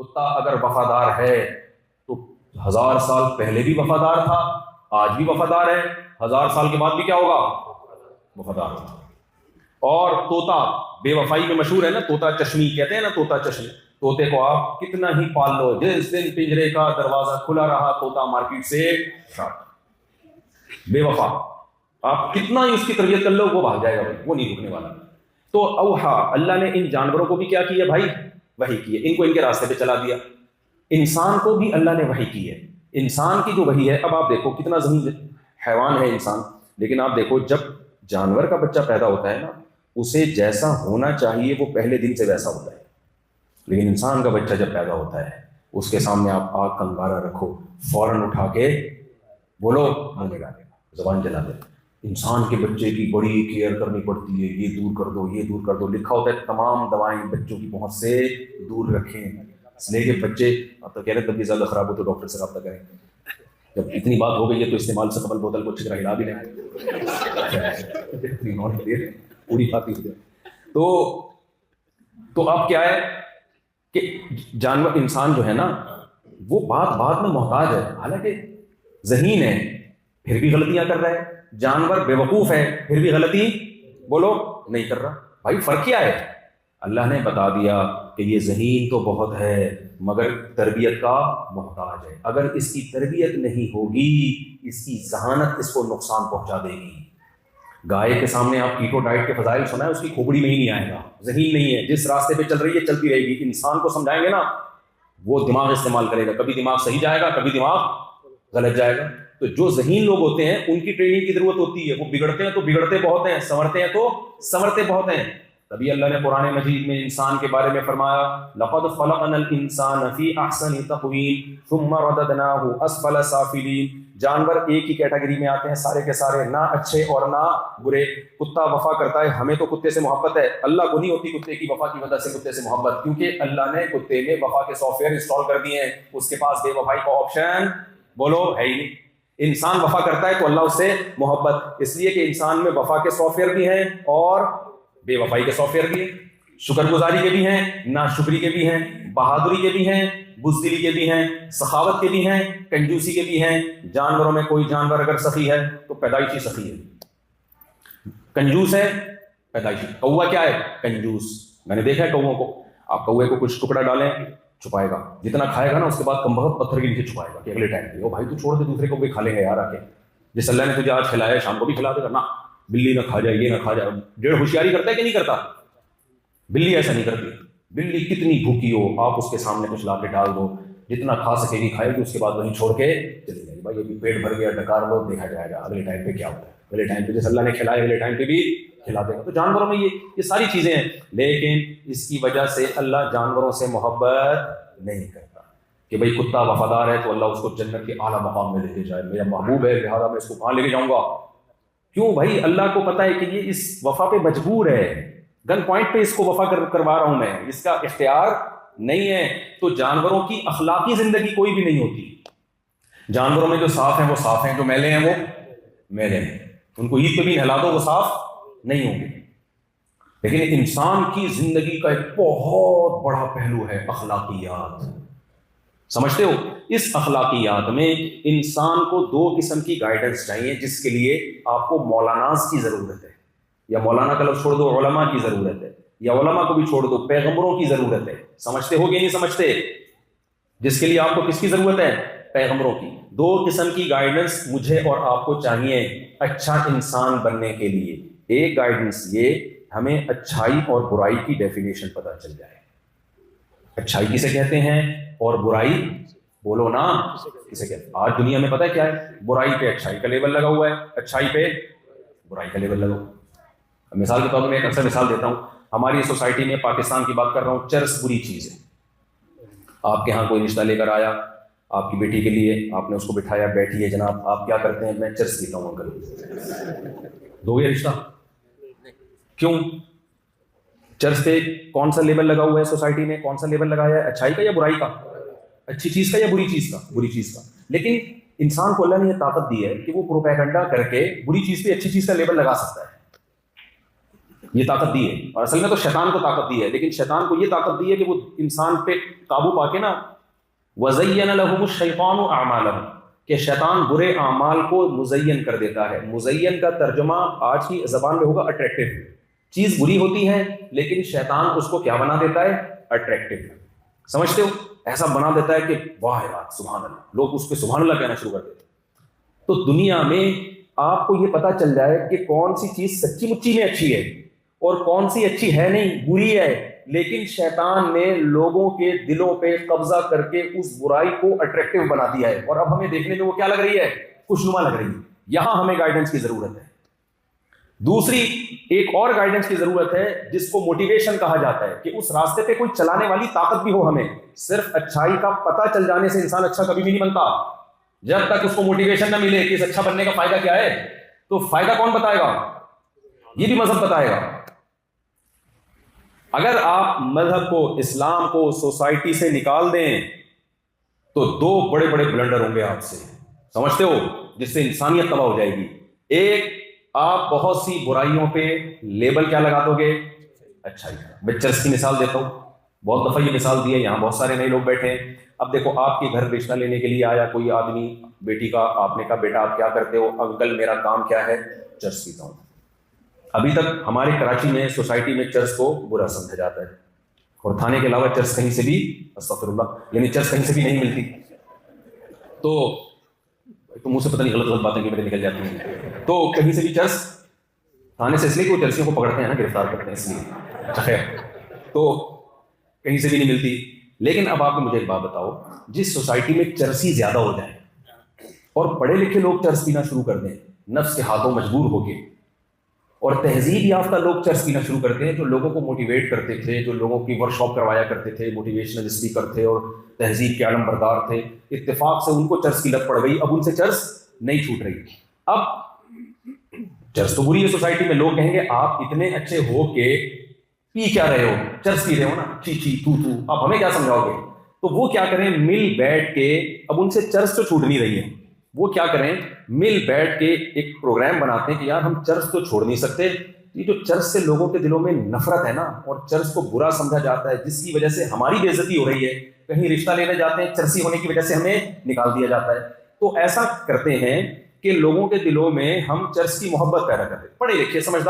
کتا اگر وفادار ہے تو 1000 سال پہلے بھی وفادار تھا، آج بھی وفادار ہے، 1000 سال کے بعد بھی کیا ہوگا؟ وفادار ہوگا۔ اور طوطا بے وفائی میں مشہور ہے نا، طوطا چشمی کہتے ہیں نا، طوطا چشمی، طوطے کو آپ کتنا ہی پال لو، جس دن پنجرے کا دروازہ کھلا رہا طوطا مارکیٹ سے شارٹ، بے وفا، آپ کتنا ہی اس کی تربیت کر لو وہ بھاگ جائے گا، وہ نہیں رکنے والا۔ تو اوحا، اللہ نے ان جانوروں کو بھی کیا کیا بھائی؟ وحی کی ہے، ان کو ان کے راستے پہ چلا دیا۔ انسان کو بھی اللہ نے وحی کی ہے، انسان کی جو وحی ہے، اب آپ دیکھو کتنا ذہین حیوان ہے انسان، لیکن آپ دیکھو جب جانور کا بچہ پیدا ہوتا ہے نا، اسے جیسا ہونا چاہیے وہ پہلے دن سے ویسا ہوتا ہے، لیکن انسان کا بچہ جب پیدا ہوتا ہے اس کے سامنے آپ آگ کا انگارہ رکھو، فوراً اٹھا کے بولو منہ میں ڈالے گا، زبان چلا دے۔ انسان کے بچے کی بڑی کیئر کرنی پڑتی ہے، یہ دور کر دو، یہ دور کر دو، لکھا ہوتا ہے تمام دوائیں بچوں کی پہنچ سے دور رکھیں، اس لیے کہ بچے آپ تو کہہ رہے طبیعت زیادہ خراب ہو تو ڈاکٹر سے رابطہ کریں، جب اتنی بات ہو گئی ہے تو استعمال سے قبل بوتل کو اچھی طرح ہلا بھی لیں، پوری بات ہی تو اب کیا ہے کہ جانور انسان جو ہے نا وہ بات میں محتاج ہے، حالانکہ ذہین ہے پھر بھی غلطیاں کر رہا ہے، جانور بے وقوف ہے پھر بھی غلطی بولو نہیں کر رہا۔ بھائی فرق کیا ہے؟ اللہ نے بتا دیا کہ یہ ذہین تو بہت ہے مگر تربیت کا محتاج ہے، اگر اس کی تربیت نہیں ہوگی اس کی ذہانت اس کو نقصان پہنچا دے گی۔ گائے کے سامنے آپ کیٹو ڈائٹ کے فضائل سنائیں، اس کی کھوپڑی میں ہی نہیں آئے گا، ذہین نہیں ہے، جس راستے پہ چل رہی ہے چلتی رہے گی۔ انسان کو سمجھائیں گے نا وہ دماغ استعمال کرے گا، کبھی دماغ صحیح جائے گا کبھی دماغ غلط جائے گا۔ تو جو ذہین لوگ ہوتے ہیں ان کی ٹریننگ کی ضرورت ہوتی ہے، وہ بگڑتے ہیں تو بگڑتے بہت ہیں، سنورتے ہیں تو سنورتے بہت ہیں۔ تبھی اللہ نے قرآن مجید میں انسان کے بارے میں فرمایا لَقَدْ خَلَقْنَا الْإِنسَانَ فِي أَحْسَنِ تَقْوِيمٍ ثُمَّ رَدَدْنَاهُ أَسْفَلَ سَافِلِينَ۔ جانور ایک ہی کیٹیگری میں آتے ہیں سارے کے سارے، نہ اچھے اور نہ برے۔ کتا وفا کرتا ہے، ہمیں تو کتے سے محبت ہے، اللہ کو نہیں ہوتی کتے کی وفا کی وجہ سے کتے سے محبت، کیونکہ اللہ نے کتے میں وفا کے سافٹ ویئر انسٹال کر دیے ہیں، اس کے پاس بے وفائی کا آپشن بولو ہے ہی نہیں۔ انسان وفا کرتا ہے تو اللہ اس سے محبت، اس لیے کہ انسان میں وفا کے سافٹ ویئر بھی ہیں اور بے وفائی کے سافٹ ویئر بھی ہیں، شکر گزاری کے بھی ہیں، ناشکری کے بھی ہیں، بہادری کے بھی ہیں، بزدلی کے بھی ہیں، سخاوت کے بھی ہیں، کنجوسی کے بھی ہیں۔ جانوروں میں کوئی جانور اگر سخی ہے تو پیدائشی سخی ہے، کنجوس ہے پیدائشی۔ کوا کیا ہے؟ کنجوس۔ میں نے دیکھا ہے کووں کو، آپ کوے کو کچھ ٹکڑا ڈالیں چھپائے گا، جتنا کھائے گا نا اس کے بعد کم بہت پتھر کے نیچے چھپائے گا کہ اگلے ٹائم پہ، او بھائی تو چھوڑ دے دوسرے کو بھی کھا لیں گے یار آ کے، جس اللہ نے تجھے آج کھلایا شام کو بھی کھلا دے گا، نہ بلی نہ کھا جائے، یہ نہ کھا جائے۔ ڈیڑھ ہوشیاری کرتا ہے کہ نہیں کرتا؟ بلی ایسا نہیں کرتی، بلی کتنی بھوکی ہو آپ اس کے سامنے کچھ لا کے ڈال دو، جتنا کھا سکے گی کھائے گی، اس کے بعد وہیں چھوڑ کے چلی جائے گی، بھائی ابھی پیٹ بھر گیا ڈکار لو، دیکھا جائے گا اگلے ٹائم پہ کیا ہوتا ہے، اگلے ٹائم پہ جیسے اللہ نے کھلایا اگلے ٹائم پہ بھی کھلا دے گا۔ تو جانوروں میں یہ ساری چیزیں ہیں، لیکن اس کی وجہ سے اللہ جانوروں سے محبت نہیں کرتا کہ بھئی کتا وفادار ہے تو اللہ اس کو جنت کے اعلیٰ مقام میں لے کے جائے، میرا محبوب ہے لہٰذا میں اس کو کہاں لے کے جاؤں گا۔ کیوں بھائی؟ اللہ کو پتہ ہے کہ یہ اس وفا پہ مجبور ہے، گن پوائنٹ پہ اس کو وفا کروا رہا ہوں میں، اس کا اختیار نہیں ہے۔ تو جانوروں کی اخلاقی زندگی کوئی بھی نہیں ہوتی، جانوروں میں جو صاف ہیں وہ صاف ہیں، جو میلے ہیں وہ میلے ہیں، ان کو عید پہ بھی نہلا دو وہ صاف نہیں ہوں گے۔ لیکن انسان کی زندگی کا ایک بہت بڑا پہلو ہے اخلاقیات، سمجھتے ہو؟ اس اخلاقیات میں انسان کو 2 قسم کی گائیڈنس چاہیے، جس کے لیے آپ کو مولاناز کی ضرورت ہے، یا مولانا کا لفظ چھوڑ دو علماء کی ضرورت ہے، یا علماء کو بھی چھوڑ دو پیغمبروں کی ضرورت ہے۔ سمجھتے ہو کہ نہیں سمجھتے؟ جس کے لیے آپ کو کس کی ضرورت ہے؟ پیغمبروں کی۔ 2 قسم کی گائیڈنس مجھے اور آپ کو چاہیے اچھا انسان بننے کے لیے۔ ایک گائیڈنس یہ، ہمیں اچھائی اور برائی کی ڈیفینیشن پتہ چل جائے، اچھائی کسے کہتے ہیں اور برائی بولو نا کسے کہتے ہیں۔ آج دنیا میں پتہ ہے کیا ہے؟ برائی پہ اچھائی کا لیبل لگا ہوا ہے، اچھائی پہ برائی کا لیبل لگا ہوا ہے۔ مثال کے طور پر میں ایک اکثر مثال دیتا ہوں، ہماری سوسائٹی میں پاکستان کی بات کر رہا ہوں، چرس بری چیز ہے۔ آپ کے ہاں کوئی رشتہ لے کر آیا آپ کی بیٹی کے لیے، آپ نے اس کو بٹھایا، بیٹھی ہے جناب، آپ کیا کرتے ہیں؟ میں چرس پیتا ہوں انکل، دو گے رشتہ؟ کیوں؟ چرس پہ کون سا لیبل لگا ہوا ہے سوسائٹی میں؟ کون سا لیبل لگایا ہے؟ اچھائی کا یا برائی کا؟ اچھی چیز کا یا بری چیز کا؟ بری چیز کا۔ لیکن انسان کو اللہ نے یہ طاقت دی ہے کہ وہ پروپیگنڈا کر کے بری چیز پہ اچھی چیز کا لیبل لگا سکتا ہے۔ یہ طاقت دی ہے، اور اصل میں تو شیطان کو طاقت دی ہے، لیکن شیطان کو یہ طاقت دی ہے کہ وہ انسان پہ قابو پا کے نا وَزَيَّنَ لَهُمُ الشَّيْطَانُ أَعْمَالَهُم، کہ شیطان برے اعمال کو مزین کر دیتا ہے۔ مزین کا ترجمہ آج کی زبان میں ہوگا اٹریکٹیو۔ چیز بری ہوتی ہے لیکن شیطان اس کو کیا بنا دیتا ہے؟ اٹریکٹیو۔ سمجھتے ہو؟ ایسا بنا دیتا ہے کہ واہ یار سبحان اللہ، لوگ اس پہ سبحان اللہ کہنا شروع کر دیتے ہیں۔ تو دنیا میں آپ کو یہ پتا چل جائے کہ کون سی چیز سچی مچی میں اچھی ہے اور کون سی اچھی ہے نہیں، بری ہے، لیکن شیطان نے لوگوں کے دلوں پہ قبضہ کر کے اس برائی کو اٹریکٹیو بنا دیا ہے، اور اب ہمیں دیکھنے میں وہ کیا لگ رہی ہے؟ خوشنما لگ رہی ہے۔ یہاں ہمیں گائیڈنس کی ضرورت ہے۔ دوسری ایک اور گائیڈنس کی ضرورت ہے جس کو موٹیویشن کہا جاتا ہے، کہ اس راستے پہ کوئی چلانے والی طاقت بھی ہو ہمیں۔ صرف اچھائی کا پتہ چل جانے سے انسان اچھا کبھی بھی نہیں بنتا، جب تک اس کو موٹیویشن نہ ملے کہ اس اچھا بننے کا فائدہ کیا ہے۔ تو فائدہ کون بتائے گا؟ یہ بھی مذہب بتائے گا۔ اگر آپ مذہب کو، اسلام کو سوسائٹی سے نکال دیں تو دو بڑے بڑے بلنڈر ہوں گے آپ سے، سمجھتے ہو، جس سے انسانیت تباہ ہو جائے گی۔ ایک، آپ بہت سی برائیوں پہ لیبل کیا لگا دو گے؟ اچھائی کا۔ میں چرس کی مثال دیتا ہوں، بہت دفعہ یہ مثال دی ہے، یہاں بہت سارے نئے لوگ بیٹھے ہیں۔ اب دیکھو، آپ کے گھر رشتہ لینے کے لیے آیا کوئی آدمی، بیٹی کا، آپ نے کہا بیٹا آپ کیا کرتے ہو؟ انکل میرا کام کیا ہے؟ چرس پیتا ہوں۔ ابھی تک ہمارے کراچی میں سوسائٹی میں چرس کو برا سمجھا جاتا ہے، اور تھانے کے علاوہ چرس کہیں سے بھی، استغفر اللہ، یعنی چرس کہیں سے بھی نہیں ملتی۔ تو منہ سے پتہ نہیں غلط غلط باتیں میرے نکل جاتی ہیں۔ تو کہیں سے بھی چرس، تھانے سے اس لیے کہ وہ چرسیوں کو پکڑتے ہیں نا، گرفتار کرتے ہیں اس لیے، خیر، تو کہیں سے بھی نہیں ملتی۔ لیکن اب آپ مجھے ایک بات بتاؤ، جس سوسائٹی میں چرسی زیادہ ہو جائے اور پڑھے لکھے لوگ چرس پینا شروع کر دیں نفس کے ہاتھوں مجبور ہو کے، اور تہذیب یافتہ لوگ چرس پینا شروع کرتے ہیں، جو لوگوں کو موٹیویٹ کرتے تھے، جو لوگوں کی ورک شاپ کروایا کرتے تھے، موٹیویشنل اسپیکر تھے اور تہذیب کے علم بردار تھے، اتفاق سے ان کو چرس کی لت پڑ گئی، اب ان سے چرس نہیں چھوٹ رہی۔ اب چرس تو بری ہے سوسائٹی میں، لوگ کہیں گے آپ اتنے اچھے ہو کے پی کیا رہے ہو؟ چرس پی رہے ہو نا، چی چی تو آپ ہمیں کیا سمجھاؤ گے؟ تو وہ کیا کریں، مل بیٹھ کے، اب ان سے چرس تو چھوٹ نہیں رہی ہے، وہ کیا کریں، مل بیٹھ کے ایک پروگرام بناتے ہیں کہ یار ہم چرس تو چھوڑ نہیں سکتے، یہ جو چرس سے لوگوں کے دلوں میں نفرت ہے نا، اور چرس کو برا سمجھا جاتا ہے، جس کی وجہ سے ہماری بے عزتی ہو رہی ہے، کہیں رشتہ لینے جاتے ہیں چرسی ہونے کی وجہ سے ہمیں نکال دیا جاتا ہے، تو ایسا کرتے ہیں کہ لوگوں کے دلوں میں ہم چرس کی محبت پیدا کرتے ہیں۔ پڑھے لکھے سمجھدار